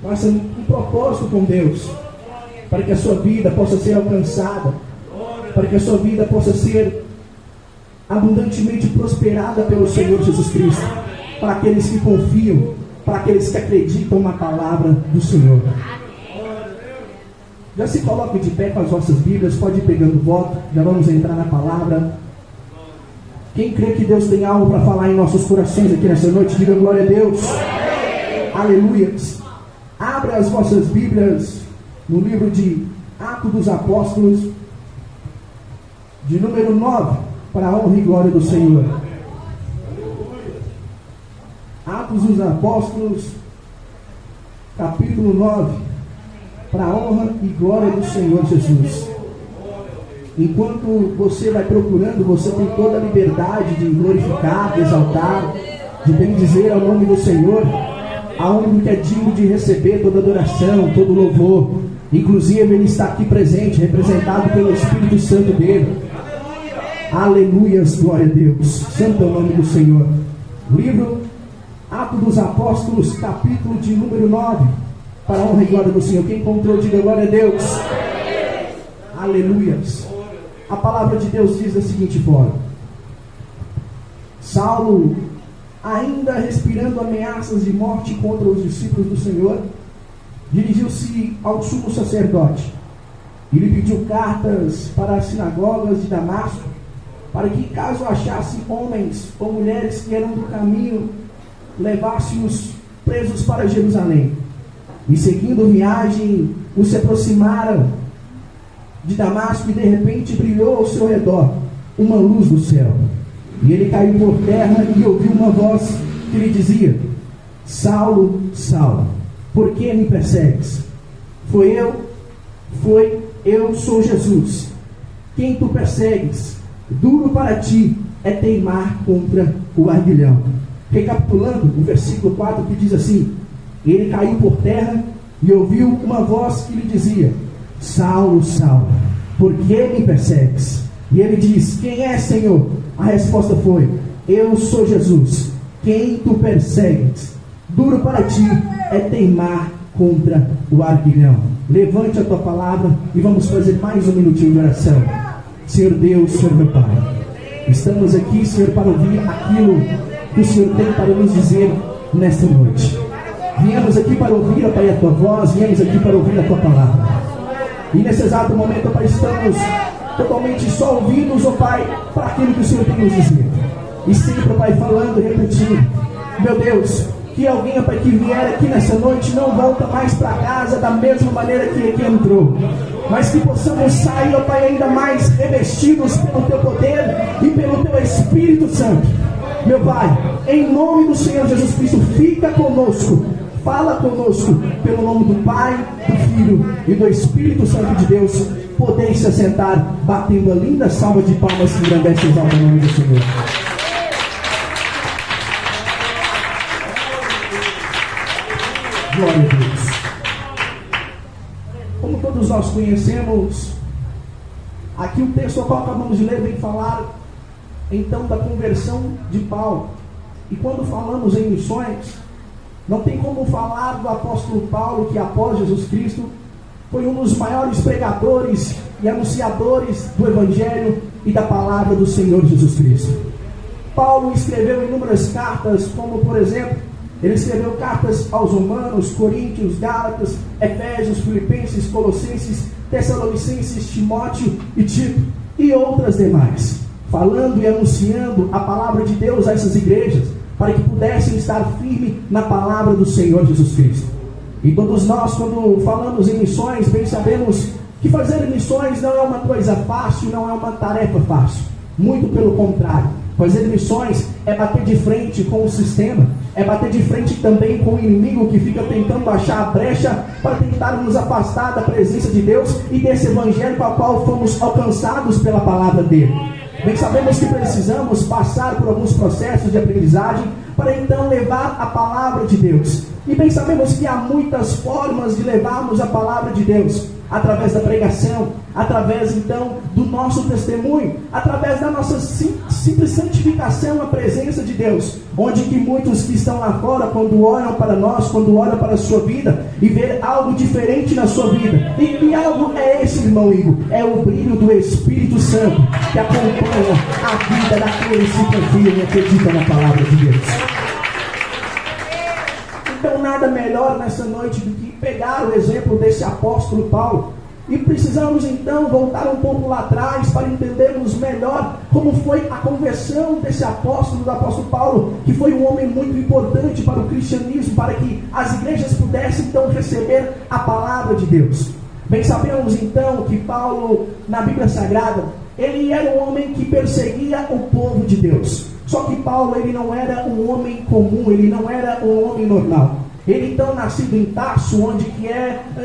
Faça um propósito com Deus, para que a sua vida possa ser alcançada, para que a sua vida possa ser abundantemente prosperada pelo Senhor Jesus Cristo, para aqueles que confiam, para aqueles que acreditam na palavra do Senhor. Já se coloque de pé com as vossas Bíblias, pode ir pegando voto, já vamos entrar na palavra. Quem crê que Deus tem algo para falar em nossos corações aqui nessa noite, diga glória a Deus. Aleluias. Abra as vossas Bíblias no livro de Atos dos Apóstolos, de número 9, para a honra e glória do Senhor. Atos dos Apóstolos, capítulo 9, para a honra e glória do Senhor Jesus. Enquanto você vai procurando, você tem toda a liberdade de glorificar, de exaltar, de bendizer ao nome do Senhor, ao único que é digno de receber toda adoração, todo louvor. Inclusive Ele está aqui presente, representado pelo Espírito Santo dele. Aleluias, glória a Deus. Santo é o nome do Senhor. Livro Atos dos Apóstolos, capítulo de número 9, para a honra e glória do Senhor. Quem encontrou, diga glória a Deus. Aleluias. A palavra de Deus diz da seguinte forma: Saulo, ainda respirando ameaças de morte contra os discípulos do Senhor, dirigiu-se ao sumo sacerdote e lhe pediu cartas para as sinagogas de Damasco, para que, caso achasse homens ou mulheres que eram do caminho, levasse-os presos para Jerusalém. E seguindo viagem, os se aproximaram de Damasco, e de repente brilhou ao seu redor uma luz do céu. E ele caiu por terra e ouviu uma voz que lhe dizia: Saulo, Saulo, por que me persegues? Eu sou Jesus, quem tu persegues. Duro para ti é teimar contra o arguilhão. Recapitulando, o versículo 4 que diz assim: ele caiu por terra e ouviu uma voz que lhe dizia: Saulo, Saulo, por que me persegues? E ele diz: quem é, Senhor? A resposta foi: eu sou Jesus, quem tu persegues. Duro para ti é teimar contra o arguilhão. Levante a tua palavra e vamos fazer mais um minutinho de oração. Senhor Deus, Senhor meu Pai, estamos aqui, Senhor, para ouvir aquilo que o Senhor tem para nos dizer nesta noite. Viemos aqui para ouvir, ó Pai, a tua voz, viemos aqui para ouvir a tua palavra. E nesse exato momento, ó Pai, estamos totalmente só ouvidos, ó Pai, para aquilo que o Senhor tem nos dizer. E sempre, ó Pai, falando e repetindo. Meu Deus, que alguém, ó Pai, que vier aqui nessa noite não volta mais para casa da mesma maneira que entrou, mas que possamos sair, ó Pai, ainda mais revestidos pelo Teu poder e pelo Teu Espírito Santo. Meu Pai, em nome do Senhor Jesus Cristo, fica conosco, fala conosco, pelo nome do Pai, do Filho e do Espírito Santo de Deus. Podeis se assentar, batendo a linda salva de palmas que engrandece e exalta o nome do Senhor. Glória a Deus. Como todos nós conhecemos, aqui o texto ao qual acabamos de ler vem falar então da conversão de Paulo. E quando falamos em missões, não tem como falar do apóstolo Paulo, que após Jesus Cristo foi um dos maiores pregadores e anunciadores do Evangelho e da palavra do Senhor Jesus Cristo. Paulo escreveu inúmeras cartas, como por exemplo, ele escreveu cartas aos Romanos, Coríntios, Gálatas, Efésios, Filipenses, Colossenses, Tessalonicenses, Timóteo e Tito, e outras demais, falando e anunciando a palavra de Deus a essas igrejas, para que pudessem estar firmes na palavra do Senhor Jesus Cristo. E todos nós, quando falamos em missões, bem sabemos que fazer missões não é uma coisa fácil, não é uma tarefa fácil. Muito pelo contrário. Fazer missões é bater de frente com o sistema, é bater de frente também com o inimigo que fica tentando achar a brecha para tentar nos afastar da presença de Deus e desse evangelho para o qual fomos alcançados pela palavra dele. Bem sabemos que precisamos passar por alguns processos de aprendizagem para então levar a palavra de Deus E bem sabemos que há muitas formas de levarmos a palavra de Deus, através da pregação, através então do nosso testemunho, através da nossa simples santificação à presença de Deus, onde que muitos que estão lá fora, quando olham para nós, quando olham para a sua vida e ver algo diferente na sua vida, e que algo é esse, irmão Igor? É o brilho do Espírito Santo que acompanha a vida daqueles que confiam e acreditam na palavra de Deus. Então nada melhor nessa noite do que pegar o exemplo desse apóstolo Paulo. E precisamos então voltar um pouco lá atrás para entendermos melhor como foi a conversão desse apóstolo, do apóstolo Paulo, que foi um homem muito importante para o cristianismo, para que as igrejas pudessem então receber a palavra de Deus. Bem sabemos então que Paulo, na Bíblia Sagrada, ele era um homem que perseguia o povo de Deus. Só que Paulo, ele não era um homem comum, ele não era um homem normal. Ele então nascido em Tarso, onde que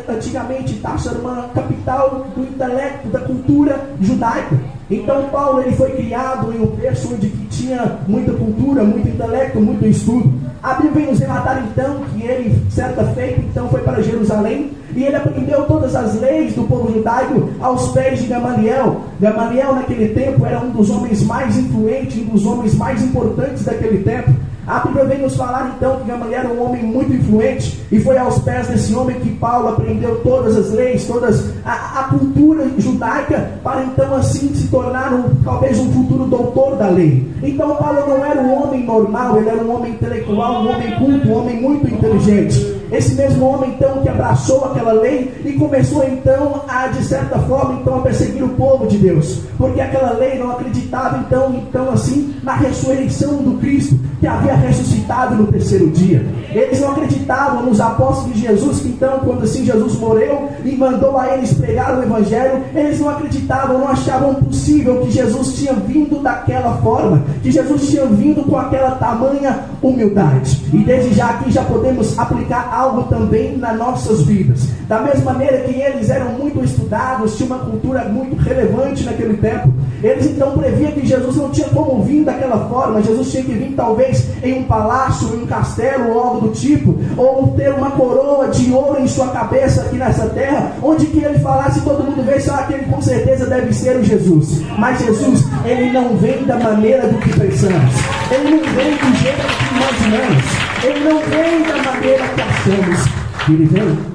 antigamente Tarso era uma capital do intelecto, da cultura judaica. Então Paulo ele foi criado em um berço onde que tinha muita cultura, muito intelecto, muito estudo. A Bíblia vem nos relatar então que ele, certa feita, então foi para Jerusalém e ele aprendeu todas as leis do povo judaico aos pés de Gamaliel. Gamaliel naquele tempo era um dos homens mais influentes, um dos homens mais importantes daquele tempo. A Bíblia vem nos falar então que Gamaliel era um homem muito influente e foi aos pés desse homem que Paulo aprendeu todas as leis, toda a cultura judaica, para então assim se tornar talvez um futuro doutor da lei. Então Paulo não era um homem normal, ele era um homem intelectual, um homem culto, um homem muito inteligente. Esse mesmo homem então que abraçou aquela lei e começou então a, de certa forma, então a perseguir o povo de Deus, porque aquela lei não acreditava então assim na ressurreição do Cristo, que havia ressuscitado no terceiro dia. Eles não acreditavam nos apóstolos de Jesus, que então quando assim Jesus morreu e mandou a eles pregar o evangelho, eles não acreditavam, não achavam possível que Jesus tinha vindo daquela forma, que Jesus tinha vindo com aquela tamanha humildade. E desde já aqui já podemos aplicar algo também nas nossas vidas. Da mesma maneira que eles eram muito estudados, tinha uma cultura muito relevante naquele tempo, eles então previam que Jesus não tinha como vir daquela forma. Jesus tinha que vir talvez em um palácio, em um castelo ou algo do tipo, ou ter uma coroa de ouro em sua cabeça aqui nessa terra, onde que ele falasse, todo mundo vê, só aquele com certeza deve ser o Jesus. Mas Jesus, ele não vem da maneira do que pensamos, ele não vem do jeito que imaginamos, ele não vem da maneira que achamos que ele vem.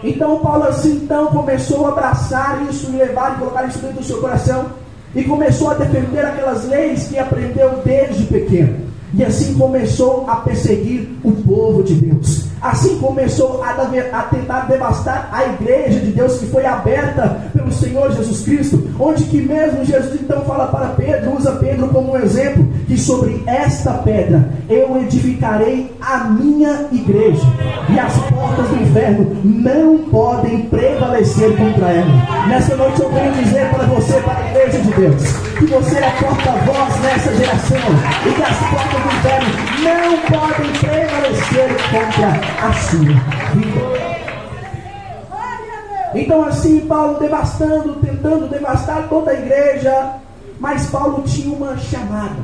Então Paulo assim então começou a abraçar isso e levar e colocar isso dentro do seu coração, e começou a defender aquelas leis que aprendeu desde pequeno, e assim começou a perseguir o povo de Deus. Assim começou a tentar devastar a igreja de Deus, que foi aberta pelo Senhor Jesus Cristo, onde que mesmo Jesus então fala para Pedro, usa Pedro como um exemplo, que sobre esta pedra eu edificarei a minha igreja, e as portas do inferno não podem prevalecer contra ela. Nessa noite eu venho dizer para você, para a igreja de Deus, que você é porta-voz nessa geração, e que as portas do inferno não podem prevalecer contra a sua vida. Então assim Paulo tentando devastar toda a igreja, mas Paulo tinha uma chamada.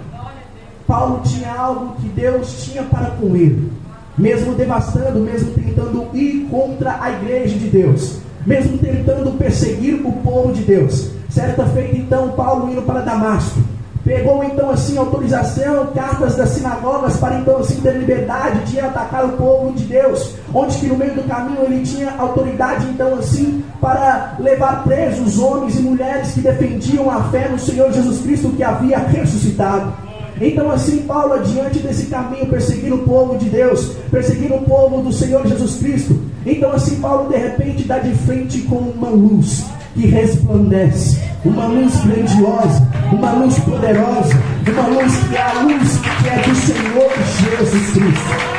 Paulo tinha algo que Deus tinha para com ele. Mesmo devastando, mesmo tentando ir contra a igreja de Deus, mesmo tentando perseguir o povo de Deus, certa feita então Paulo indo para Damasco, pegou então assim autorização, cartas das sinagogas, para então assim ter liberdade de atacar o povo de Deus, onde que no meio do caminho ele tinha autoridade então assim para levar presos homens e mulheres que defendiam a fé no Senhor Jesus Cristo, que havia ressuscitado. Então assim Paulo, adiante desse caminho, perseguindo o povo de Deus, perseguindo o povo do Senhor Jesus Cristo, então assim Paulo de repente dá de frente com uma luz que resplandece, uma luz grandiosa, uma luz poderosa, uma luz que é a luz que é do Senhor Jesus Cristo.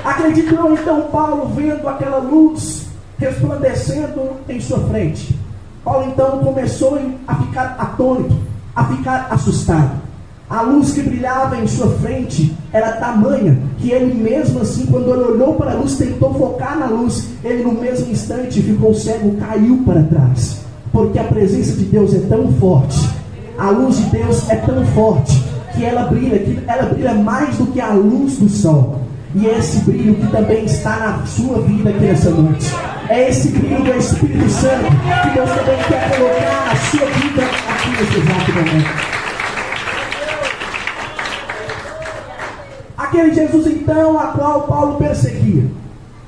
Acreditou então Paulo vendo aquela luz resplandecendo em sua frente. Paulo então começou a ficar atônito, a ficar assustado. A luz que brilhava em sua frente era tamanha que ele mesmo assim, quando ele olhou para a luz, tentou focar na luz, ele no mesmo instante ficou cego, caiu para trás, porque a presença de Deus é tão forte, a luz de Deus é tão forte, que ela brilha mais do que a luz do sol. E é esse brilho que também está na sua vida aqui nessa noite. É esse brilho do Espírito Santo que Deus também quer colocar na sua vida aqui nesse exato momento. Aquele Jesus então a qual Paulo perseguia,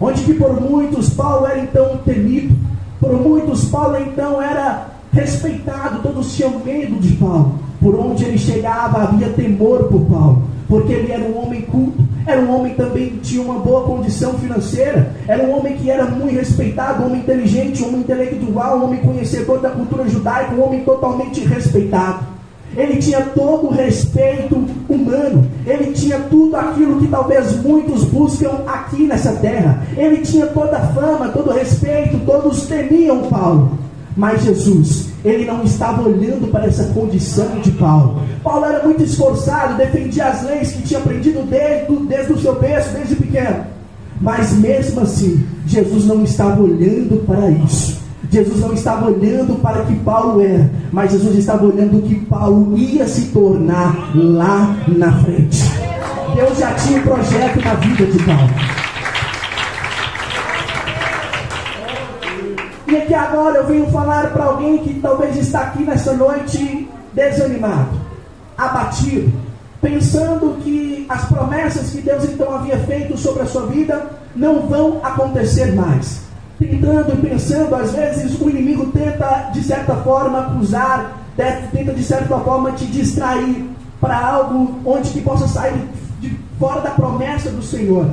onde que por muitos Paulo era então temido, por muitos Paulo então era respeitado, todos tinham medo de Paulo. Por onde ele chegava havia temor por Paulo, porque ele era um homem culto, era um homem também que tinha uma boa condição financeira, era um homem que era muito respeitado, um homem inteligente, um homem intelectual, um homem conhecedor da cultura judaica, um homem totalmente respeitado. Ele tinha todo o respeito humano, ele tinha tudo aquilo que talvez muitos buscam aqui nessa terra, ele tinha toda a fama, todo o respeito, todos temiam Paulo. Mas Jesus, ele não estava olhando para essa condição de Paulo. Paulo era muito esforçado, defendia as leis que tinha aprendido desde o seu berço, desde pequeno. Mas mesmo assim, Jesus não estava olhando para isso. Jesus não estava olhando para o que Paulo era, mas Jesus estava olhando o que Paulo ia se tornar lá na frente. Deus já tinha um projeto na vida de Paulo. E aqui agora eu venho falar para alguém que talvez está aqui nessa noite desanimado, abatido, pensando que as promessas que Deus então havia feito sobre a sua vida não vão acontecer mais. Tentando e pensando, às vezes o inimigo tenta de certa forma acusar, tenta de certa forma te distrair para algo onde que possa sair de fora da promessa do Senhor.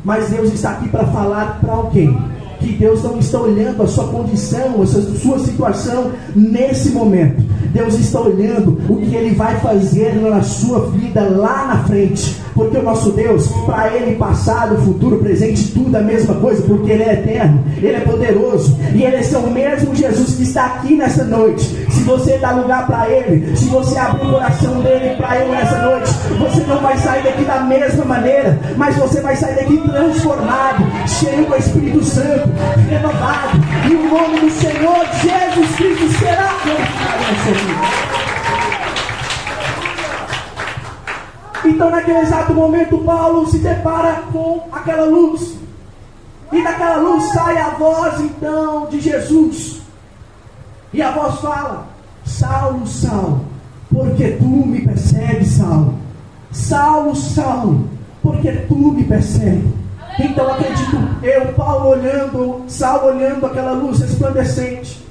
Mas Deus está aqui para falar para alguém que Deus não está olhando a sua condição, a sua situação nesse momento. Deus está olhando o que Ele vai fazer na sua vida lá na frente. Porque o nosso Deus, para Ele passado, futuro, presente, tudo a mesma coisa, porque Ele é eterno, Ele é poderoso, e Ele é o mesmo Jesus que está aqui nessa noite. Se você dá lugar para Ele, se você abrir o coração dele para Ele nessa noite, você não vai sair daqui da mesma maneira, mas você vai sair daqui transformado, cheio do Espírito Santo, renovado, e o nome do Senhor Jesus Cristo será glorificado na sua vida. Então naquele exato momento Paulo se depara com aquela luz, e daquela luz sai a voz então de Jesus, e a voz fala: Saulo, Saulo, porque tu me persegues, Saulo? Saulo, Saulo, porque tu me persegues? Então acredito eu, Saulo olhando aquela luz resplandecente,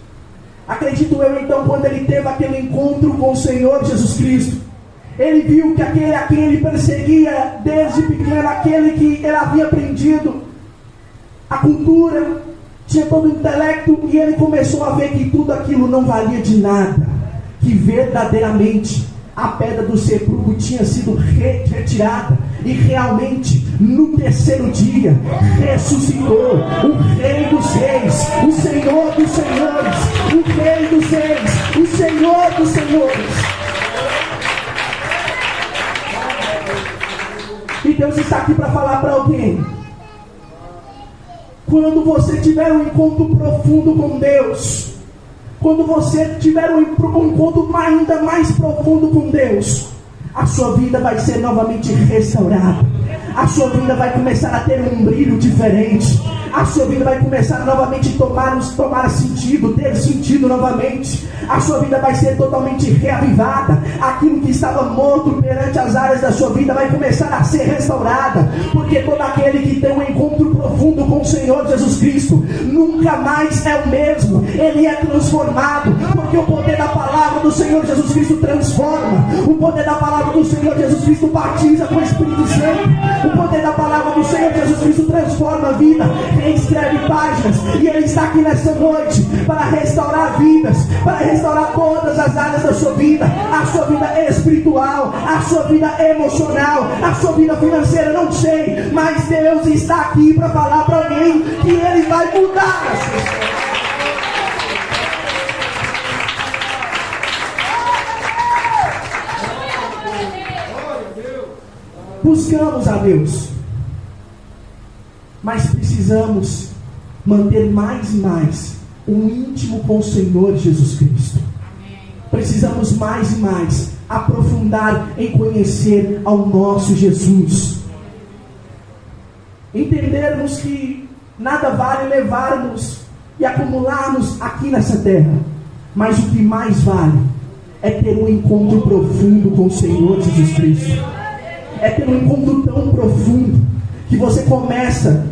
acredito eu então quando ele teve aquele encontro com o Senhor Jesus Cristo, ele viu que aquele a quem ele perseguia desde pequeno, aquele que ele havia aprendido a cultura, tinha todo o intelecto, e ele começou a ver que tudo aquilo não valia de nada, que verdadeiramente a pedra do sepulcro tinha sido retirada, e realmente no terceiro dia ressuscitou o Rei dos Reis, o Senhor dos Senhores, o Rei dos Reis, o Senhor dos Senhores. E Deus está aqui para falar para alguém: quando você tiver um encontro profundo com Deus, quando você tiver um encontro ainda mais profundo com Deus, a sua vida vai ser novamente restaurada, a sua vida vai começar a ter um brilho diferente, a sua vida vai começar novamente a tomar sentido, ter sentido novamente, a sua vida vai ser totalmente reavivada, aquilo que estava morto perante as áreas da sua vida vai começar a ser restaurada, porque todo aquele que tem um encontro profundo com o Senhor Jesus Cristo, nunca mais é o mesmo, ele é transformado, porque o poder da palavra do Senhor Jesus Cristo transforma, o poder da palavra do Senhor Jesus Cristo batiza com o Espírito Santo, o poder da palavra do Senhor Jesus Cristo transforma a vida, reescreve páginas, e Ele está aqui nessa noite para restaurar vidas, para restaurar todas as áreas da sua vida, a sua vida espiritual, a sua vida emocional, a sua vida financeira, não sei, mas Deus está aqui para falar para alguém que Ele vai mudar a sua história. Buscamos a Deus, mas precisamos manter mais e mais um íntimo com o Senhor Jesus Cristo. Precisamos mais e mais aprofundar em conhecer ao nosso Jesus. Entendermos que nada vale levarmos e acumularmos aqui nessa terra, mas o que mais vale é ter um encontro profundo com o Senhor Jesus Cristo. É ter um encontro tão profundo que você começa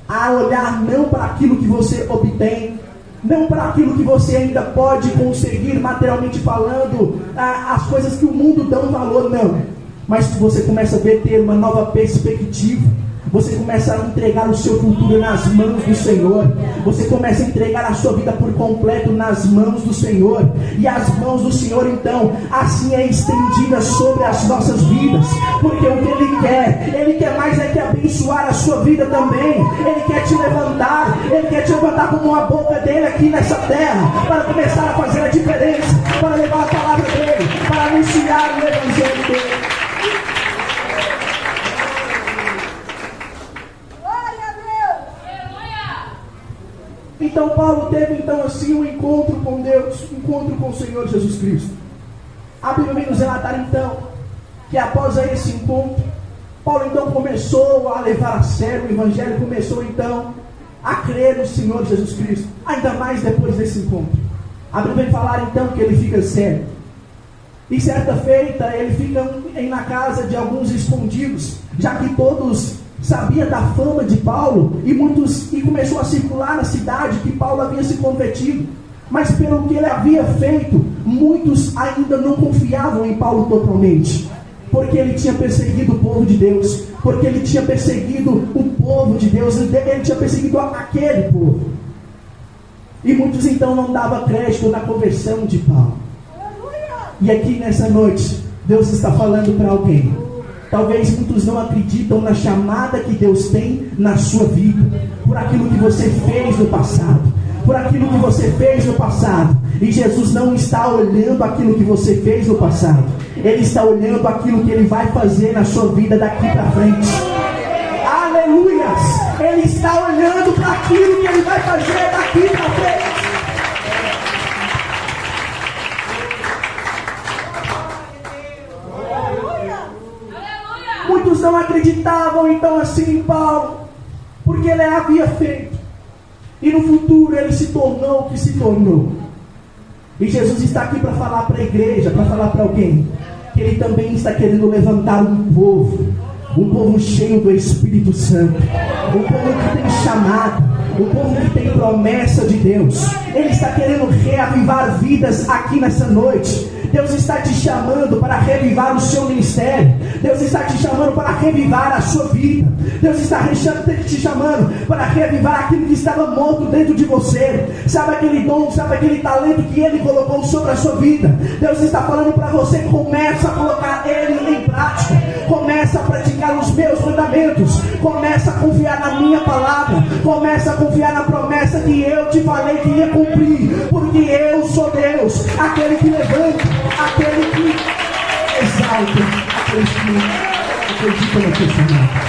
a olhar não para aquilo que você obtém, não para aquilo que você ainda pode conseguir materialmente falando, as coisas que o mundo dá um valor, não. Mas que você começa a ter uma nova perspectiva. Você começa a entregar o seu futuro nas mãos do Senhor. Você começa a entregar a sua vida por completo nas mãos do Senhor. E as mãos do Senhor, então, assim é estendida sobre as nossas vidas. Porque o que Ele quer mais é que abençoar a sua vida também. Ele quer te levantar como uma boca dele aqui nessa terra, para começar a fazer a diferença, para levar a palavra dele, para anunciar o evangelho dele. Então Paulo teve então assim um encontro com Deus, um encontro com o Senhor Jesus Cristo. A Bíblia vem nos relatar então que após esse encontro, Paulo então começou a levar a sério o Evangelho, começou então a crer no Senhor Jesus Cristo, ainda mais depois desse encontro. A Bíblia vem falar então que ele fica cego. E certa feita ele fica na casa de alguns escondidos, já que todos sabia da fama de Paulo e começou a circular na cidade que Paulo havia se convertido. Mas pelo que ele havia feito, muitos ainda não confiavam em Paulo totalmente, porque ele tinha perseguido o povo de Deus, porque ele tinha perseguido o povo de Deus, ele tinha perseguido aquele povo. E muitos então não davam crédito na conversão de Paulo. E aqui nessa noite, Deus está falando para alguém. Talvez muitos não acreditam na chamada que Deus tem na sua vida, por aquilo que você fez no passado, E Jesus não está olhando aquilo que você fez no passado. Ele está olhando aquilo que Ele vai fazer na sua vida daqui para frente. Aleluias! Ele está olhando para aquilo que Ele vai fazer daqui para frente. Muitos não acreditavam então assim em Paulo, porque ele havia feito, e no futuro ele se tornou o que se tornou. E Jesus está aqui para falar para a igreja, para falar para alguém, que Ele também está querendo levantar um povo cheio do Espírito Santo, um povo que tem chamado, um povo que tem promessa de Deus. Ele está querendo reavivar vidas aqui nessa noite. Deus está te chamando para revivar o seu ministério. Deus está te chamando para revivar a sua vida. Deus está te chamando para revivar aquilo que estava morto dentro de você. Sabe aquele dom, sabe aquele talento que Ele colocou sobre a sua vida? Deus está falando para você, começa a colocar Ele em prática. Começa a praticar os meus mandamentos. Começa a confiar na minha palavra. Começa a confiar na promessa que eu te falei que ia cumprir. Porque eu sou Deus, aquele que levanta, aquele que exalta, aquele que acredita no teu chamado.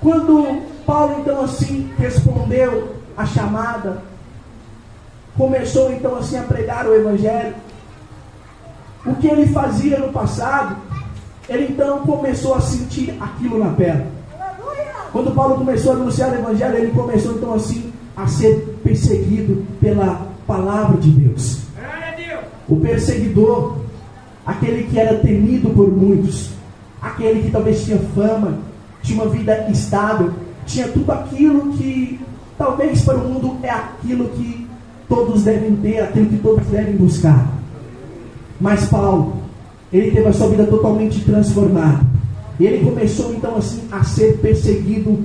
Quando Paulo então assim respondeu a chamada, começou então assim a pregar o Evangelho, o que ele fazia no passado, ele então começou a sentir aquilo na pele. Quando Paulo começou a anunciar o Evangelho, ele começou então assim a ser perseguido pela palavra de Deus. O perseguidor, aquele que era temido por muitos, aquele que talvez tinha fama, tinha uma vida estável, tinha tudo aquilo que talvez para o mundo é aquilo que todos devem ter, aquilo que todos devem buscar. Mas Paulo, ele teve a sua vida totalmente transformada. E ele começou então assim a ser perseguido.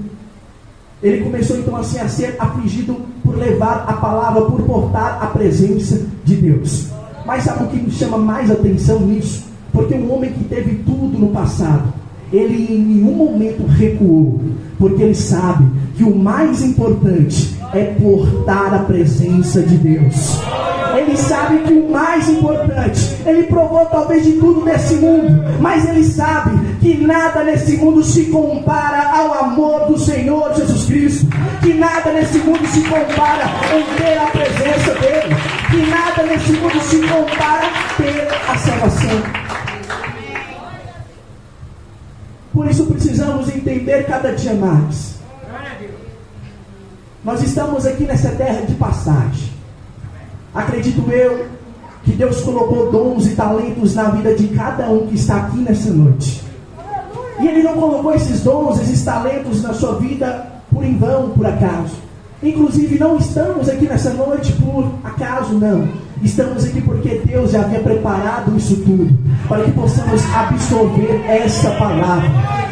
Ele começou então assim a ser afligido por levar a palavra, por portar a presença de Deus. Mas sabe o que me chama mais atenção nisso? Porque um homem que teve tudo no passado, ele em nenhum momento recuou, porque ele sabe que o mais importante é portar a presença de Deus. Ele sabe que o mais importante, ele provou talvez de tudo nesse mundo, mas ele sabe que nada nesse mundo se compara ao amor do Senhor Jesus Cristo, que nada nesse mundo se compara em ter a presença dele, que nada nesse mundo se compara a ter a salvação. Por isso precisamos entender cada dia mais. Nós estamos aqui nessa terra de passagem. Acredito eu que Deus colocou dons e talentos na vida de cada um que está aqui nessa noite. E Ele não colocou esses dons, esses talentos na sua vida por em vão, por acaso. Inclusive não estamos aqui nessa noite por acaso, não. Estamos aqui porque Deus já havia preparado isso tudo, para que possamos absorver essa palavra,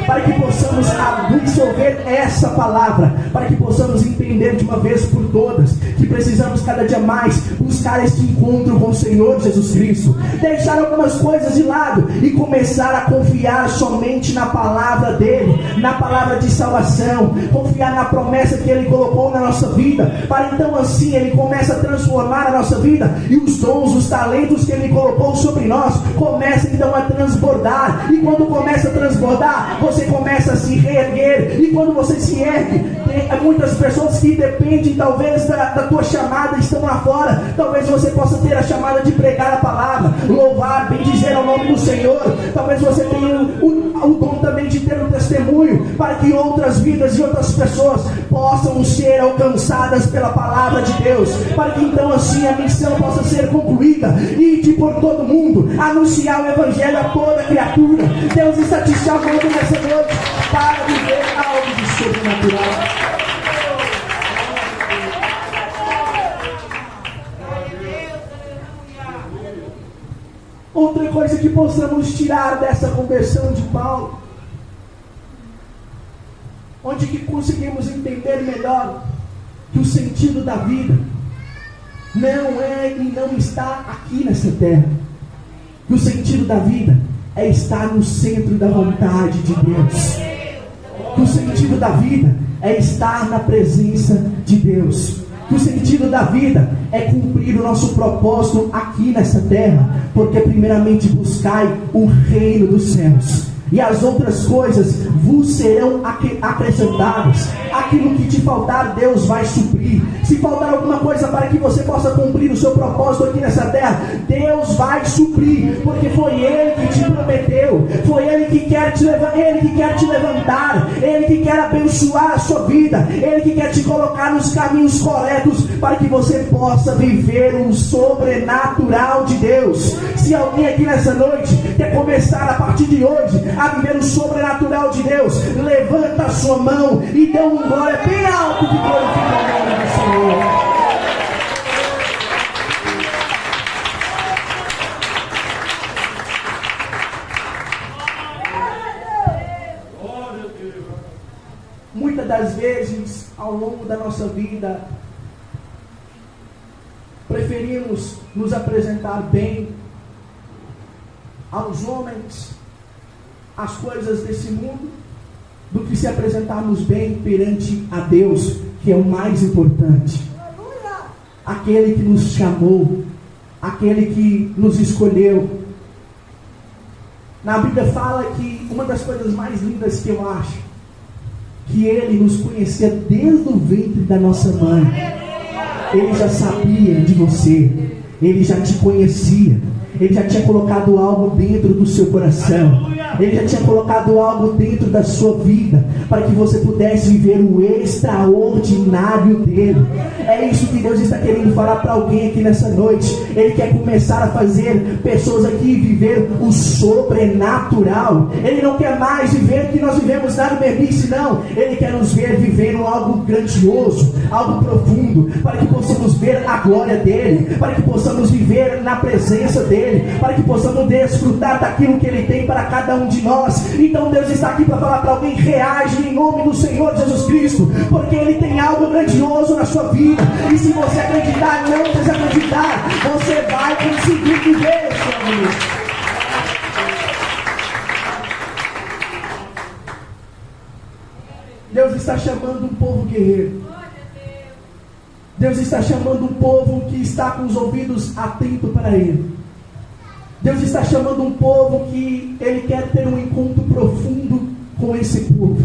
para que possamos absorver essa palavra, para que possamos entender de uma vez por todas, que precisamos cada dia mais buscar este encontro com o Senhor Jesus Cristo, deixar algumas coisas de lado e começar a confiar somente na palavra dele, na palavra de salvação, confiar na promessa que ele colocou na nossa vida, para então assim ele começa a transformar a nossa vida, e os dons, os talentos que ele colocou sobre nós começam então a transbordar, e quando começa a transbordar, você começa a se reerguer, e quando você se ergue, tem muitas pessoas que dependem talvez da tua chamada, estão lá fora. Talvez você possa ter a chamada de pregar a palavra, louvar, bendizer ao nome do Senhor. Talvez você tenha o dom também de ter um testemunho, para que outras vidas e outras pessoas possam ser alcançadas pela palavra de Deus, para que então assim a missão possa ser concluída, e de por todo mundo anunciar o Evangelho a toda criatura. Deus está te chamando nessa noite para viver algo de sobrenatural. Outra coisa que possamos tirar dessa conversão de Paulo, onde que conseguimos entender melhor que o sentido da vida não é e não está aqui nessa terra, que o sentido da vida é estar no centro da vontade de Deus, que o sentido da vida é estar na presença de Deus, que o sentido da vida é cumprir o nosso propósito aqui nessa terra, porque primeiramente buscai o reino dos céus, e as outras coisas vos serão acrescentadas. Aquilo que te faltar, Deus vai suprir. Se faltar alguma coisa para que você possa cumprir o seu propósito aqui nessa terra, Deus vai suprir, porque foi Ele que te prometeu, foi Ele que quer te levantar, Ele que quer abençoar a sua vida, Ele que quer te colocar nos caminhos corretos, para que você possa viver um sobrenatural de Deus. Se alguém aqui nessa noite quer começar a partir de hoje a viver o sobrenatural de Deus, levanta a sua mão e dê um glória bem alto que glorifica o nome do Senhor. Muitas das vezes, ao longo da nossa vida, preferimos nos apresentar bem aos homens, às coisas desse mundo, do que se apresentarmos bem perante a Deus, que é o mais importante. Aquele que nos chamou, aquele que nos escolheu. Na Bíblia fala que uma das coisas mais lindas que eu acho, que Ele nos conhecia desde o ventre da nossa mãe. Ele já sabia de você, Ele já te conhecia, Ele já tinha colocado algo dentro do seu coração, Ele já tinha colocado algo dentro da sua vida, para que você pudesse viver o extraordinário dele. É isso que Deus está querendo falar para alguém aqui nessa noite. Ele quer começar a fazer pessoas aqui viver o sobrenatural. Ele não quer mais viver o que nós vivemos na mermice, não. Ele quer nos ver vivendo algo grandioso, algo profundo, para que possamos ver a glória dele, para que possamos viver na presença dele, para que possamos desfrutar daquilo que ele tem para cada um de nós. Então Deus está aqui para falar para alguém: reage em nome do Senhor Jesus Cristo, porque Ele tem algo grandioso na sua vida, e se você acreditar, não desacreditar, você vai conseguir viver esse amor. Deus está chamando um povo guerreiro. Deus está chamando um povo que está com os ouvidos atentos para Ele. Deus está chamando um povo que Ele quer ter um encontro profundo com esse povo.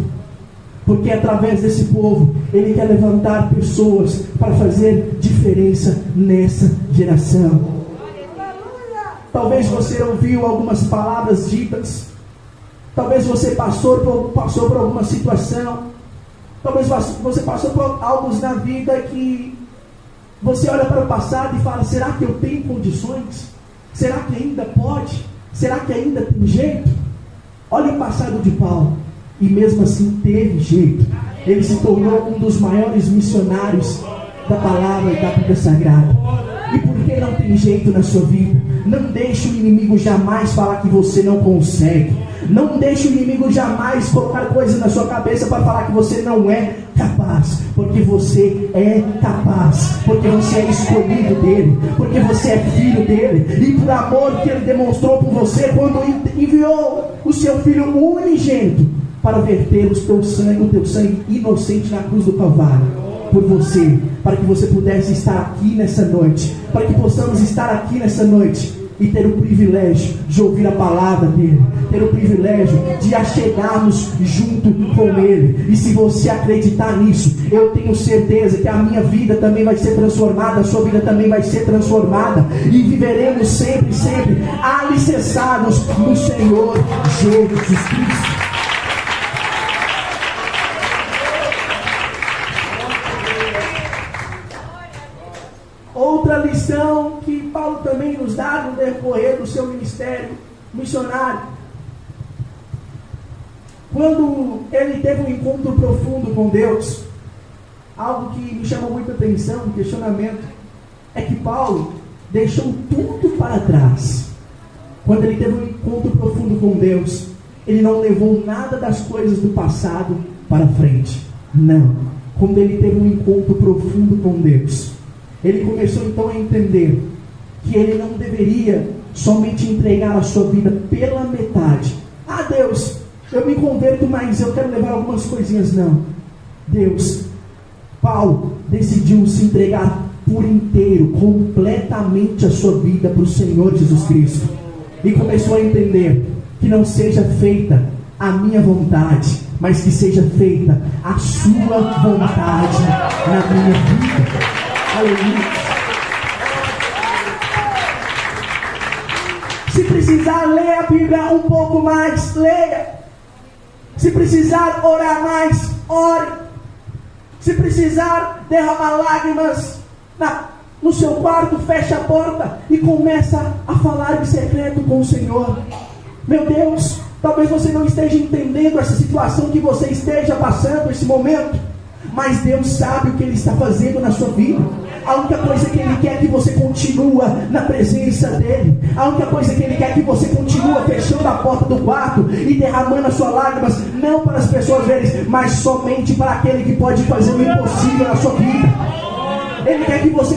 Porque através desse povo, Ele quer levantar pessoas para fazer diferença nessa geração. Talvez você ouviu algumas palavras ditas. Talvez você passou por alguma situação. Talvez você passou por algo na vida que você olha para o passado e fala: será que eu tenho condições? Será que ainda pode? Será que ainda tem jeito? Olha o passado de Paulo. E mesmo assim teve jeito. Ele se tornou um dos maiores missionários da palavra e da Bíblia Sagrada. E por que não tem jeito na sua vida? Não deixe o inimigo jamais falar que você não consegue. Não deixe o inimigo jamais colocar coisas na sua cabeça para falar que você não é capaz. Porque você é capaz. Porque você é escolhido dele. Porque você é filho dele. E por amor que ele demonstrou por você quando enviou o seu filho unigênito para verter o teu sangue inocente na cruz do Calvário por você, para que você pudesse estar aqui nessa noite, para que possamos estar aqui nessa noite e ter o privilégio de ouvir a palavra dele, ter o privilégio de achegarmos junto com ele. E se você acreditar nisso, eu tenho certeza que a minha vida também vai ser transformada, a sua vida também vai ser transformada, e viveremos sempre, sempre alicerçados no Senhor Jesus Cristo. Outra lição que Paulo também nos dá no decorrer do seu ministério missionário, quando ele teve um encontro profundo com Deus, algo que me chamou muita atenção, um questionamento, é que Paulo deixou tudo para trás. Quando ele teve um encontro profundo com Deus, ele não levou nada das coisas do passado para frente. Não. Quando ele teve um encontro profundo com Deus, ele começou então a entender que ele não deveria somente entregar a sua vida pela metade. Ah, Deus, eu me converto, mas eu quero levar algumas coisinhas. Não. Deus, Paulo decidiu se entregar por inteiro, completamente a sua vida para o Senhor Jesus Cristo. E começou a entender que não seja feita a minha vontade, mas que seja feita a sua vontade na minha vida. Aleluia. Se precisar, leia a Bíblia um pouco mais, leia. Se precisar orar mais, ore. Se precisar derramar lágrimas no seu quarto, feche a porta e começa a falar em secreto com o Senhor. Meu Deus, talvez você não esteja entendendo essa situação que você esteja passando, esse momento, mas Deus sabe o que Ele está fazendo na sua vida. A única coisa que Ele quer é que você continue na presença dEle. A única coisa que Ele quer é que você continue fechando a porta do quarto e derramando as suas lágrimas, não para as pessoas verem, mas somente para aquele que pode fazer o impossível na sua vida. Ele quer que você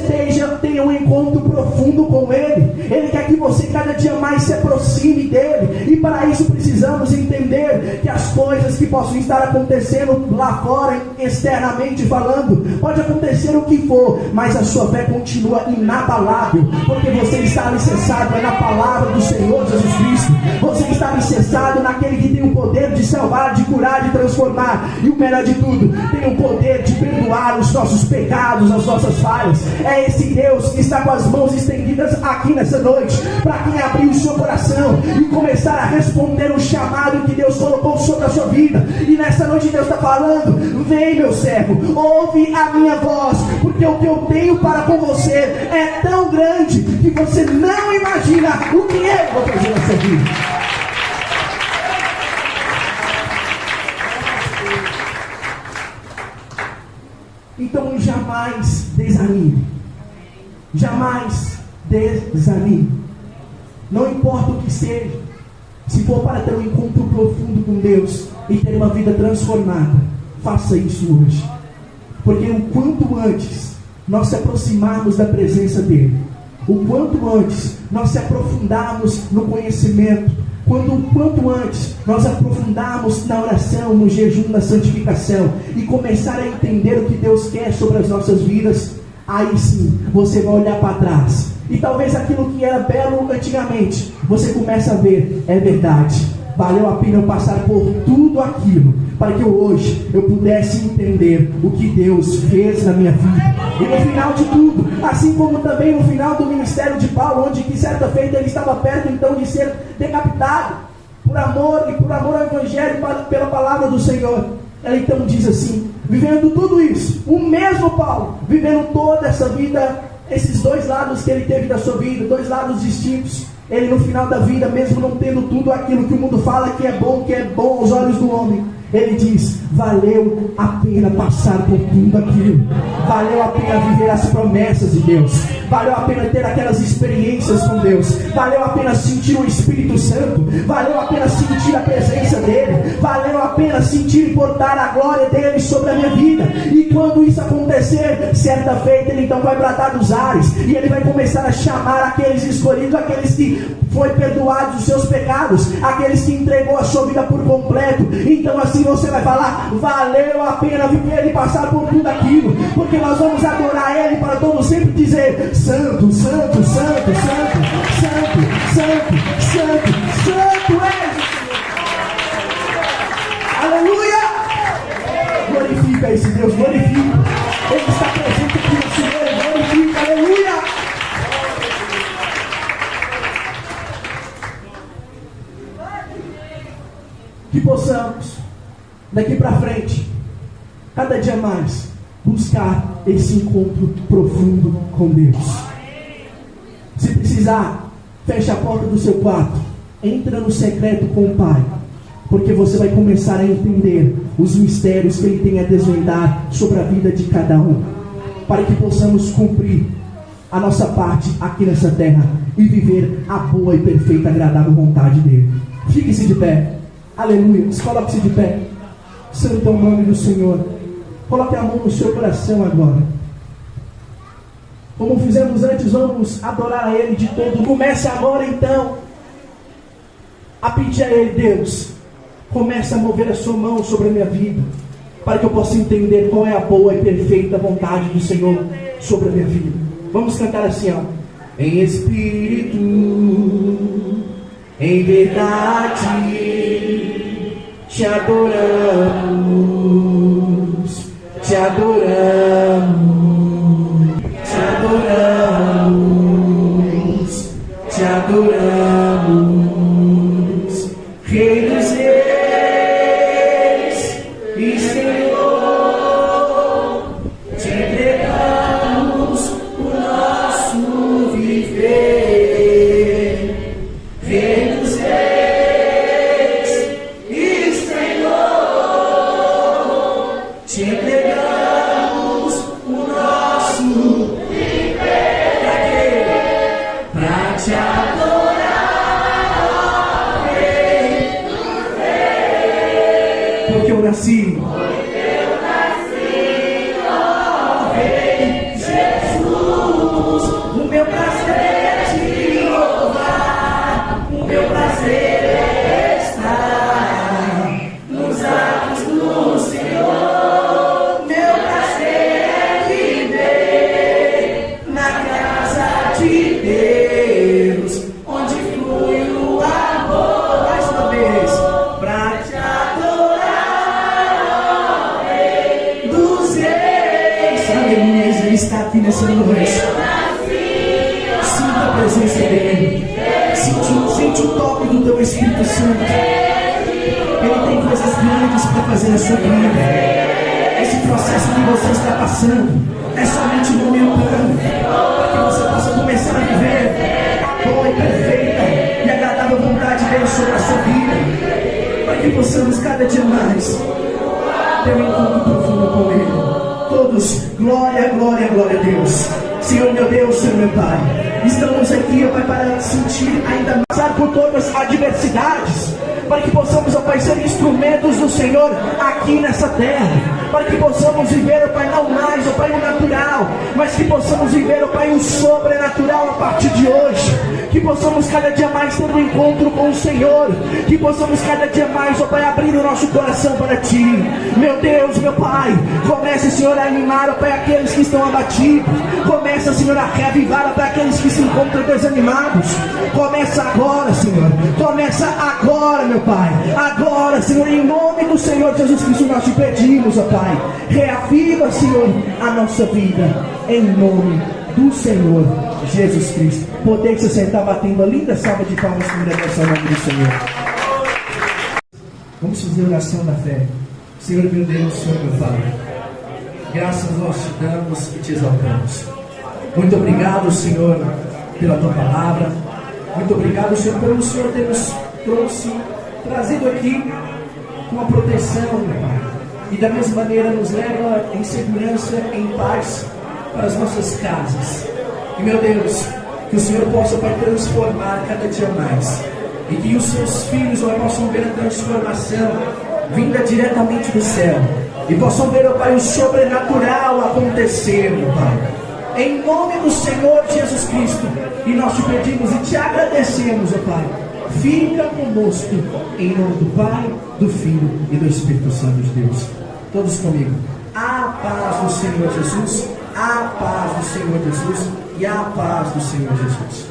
tenha um encontro profundo com Ele. Ele quer que você cada dia mais se aproxime dEle. E para isso precisamos entender que as coisas que possam estar acontecendo lá fora, externamente falando, pode acontecer o que for, mas a sua fé continua inabalável, porque você está alicerçado na palavra do Senhor Jesus Cristo. Você está alicerçado naquele que tem o poder de salvar, de curar, de transformar, e o melhor de tudo, tem o poder de perdoar os nossos pecados, as nossas falhas. É esse Deus que está com as mãos estendidas aqui nessa noite, para quem abrir o seu coração e começar a responder o chamado que Deus colocou sobre a sua vida. E nessa noite Deus está falando: vem, meu servo, ouve a minha voz, porque o que eu tenho para com você é tão grande que você não imagina o que eu vou fazer na sua vida. Então jamais desanime. Jamais desanime. Não importa o que seja. Se for para ter um encontro profundo com Deus e ter uma vida transformada, faça isso hoje. Porque o quanto antes nós se aproximarmos da presença dEle, o quanto antes nós se aprofundarmos no conhecimento, quanto antes nós aprofundarmos na oração, no jejum, na santificação, e começar a entender o que Deus quer sobre as nossas vidas, aí sim você vai olhar para trás. E talvez aquilo que era belo antigamente, você começa a ver, é verdade. Valeu a pena eu passar por tudo aquilo, para que hoje eu pudesse entender o que Deus fez na minha vida. E no final de tudo, assim como também no final do ministério de Paulo, onde que certa feita ele estava perto então de ser decapitado, por amor ao Evangelho, pela palavra do Senhor. Ela então diz assim, vivendo tudo isso, o mesmo Paulo, vivendo toda essa vida, esses dois lados que ele teve da sua vida, dois lados distintos, ele no final da vida, mesmo não tendo tudo aquilo que o mundo fala que é bom aos olhos do homem, ele diz, valeu a pena passar por tudo aquilo, valeu a pena viver as promessas de Deus, valeu a pena ter aquelas experiências com Deus, valeu a pena sentir o Espírito Santo, valeu a pena sentir a presença dele, valeu a pena sentir e portar a glória dele sobre a minha vida. E quando isso acontecer, certa feita ele então vai bradar dos ares, e ele vai começar a chamar aqueles escolhidos, aqueles que foi perdoados os seus pecados, aqueles que entregou a sua vida por completo. Então assim você vai falar, valeu a pena viver e passar por tudo aquilo, porque nós vamos adorar ele para todo sempre dizer, santo, santo, santo, santo, santo, santo, santo, santo és o Senhor. Aleluia! Glorifica esse Deus, glorifica. Ele está presente aqui no Senhor, glorifica, aleluia! Que possamos, daqui para frente, cada dia mais, buscar esse encontro profundo com Deus. Se precisar, feche a porta do seu quarto, entra no secreto com o Pai, porque você vai começar a entender os mistérios que Ele tem a desvendar sobre a vida de cada um, para que possamos cumprir a nossa parte aqui nessa terra e viver a boa e perfeita, agradável vontade dEle. Fique-se de pé. Aleluia. Coloque-se de pé. Santo é o nome do Senhor. Coloque a mão no seu coração agora. Como fizemos antes, vamos adorar a Ele de todo. Comece agora então a pedir a Ele, Deus, comece a mover a sua mão sobre a minha vida, para que eu possa entender qual é a boa e perfeita vontade do Senhor sobre a minha vida. Vamos cantar assim, ó. Em espírito, em verdade, te adoramos, te adoramos, te adoramos, te adoramos, Rei dos Reis e Senhor, te entregamos o nosso viver, Rei dos Reis e Senhor, te entregamos o nosso viver, pra te adorar, Rei dos Reis, porque eu nasci, ó Rei Jesus, o meu prazer é te louvar, o meu prazer é estar nos atos do Senhor, meu prazer é viver na casa de Deus, onde flui o amor. Mais uma vez, pra te adorar, ó Rei dos Reis. Aleluia, Ele está aqui nessa noite. Sinta a presença dEle. Sente o toque do teu Espírito Santo. Ele tem coisas grandes para fazer na sua vida. Esse processo que você está passando é somente momentâneo, para que você possa começar a viver a boa e perfeita e agradável vontade dele sobre a sua vida, para que possamos cada dia mais ter um encontro profundo com Ele. Todos, glória, glória, glória a Deus. Senhor meu Deus, Senhor meu Pai, estamos aqui, ó Pai, para sentir ainda mais, passar por todas as adversidades, para que possamos, ó Pai, ser instrumentos do Senhor aqui nessa terra, para que possamos viver, ó Pai, não mais, ó Pai, o natural, mas que possamos viver, ó Pai, o sobrenatural a partir de hoje, que possamos cada dia mais ter um encontro com o Senhor, que possamos cada dia mais, ó Pai, abrir o nosso coração para Ti. Meu Deus, meu Pai, comece, Senhor, a animar, ó Pai, aqueles que estão abatidos, começa, Senhor, a reavivar, ó Pai, aqueles que se encontram desanimados. Começa agora, Senhor, começa agora, meu Pai, agora, Senhor, em nome do Senhor Jesus Cristo nós te pedimos, ó Pai, reaviva, Senhor, a nossa vida, em nome do Senhor Jesus Cristo. Poder se sentar batendo a linda salva de palmas com reverência ao nome do Senhor. Vamos fazer oração da fé. Senhor meu Deus, Senhor meu Pai, graças nós te damos e te exaltamos. Muito obrigado, Senhor, pela tua palavra. Muito obrigado, Senhor, pelo Senhor ter nos trazido aqui com a proteção, meu Pai, e da mesma maneira nos leva em segurança, em paz para as nossas casas. E meu Deus, que o Senhor possa, Pai, transformar cada dia mais, e que os seus filhos, ó, possam ver a transformação vinda diretamente do céu, e possam ver, ó Pai, o sobrenatural acontecer, meu Pai, em nome do Senhor Jesus Cristo. E nós te pedimos e te agradecemos, ó Pai. Fica conosco, em nome do Pai, do Filho e do Espírito Santo de Deus. Todos comigo. A paz do Senhor Jesus, a paz do Senhor Jesus e a paz do Senhor Jesus.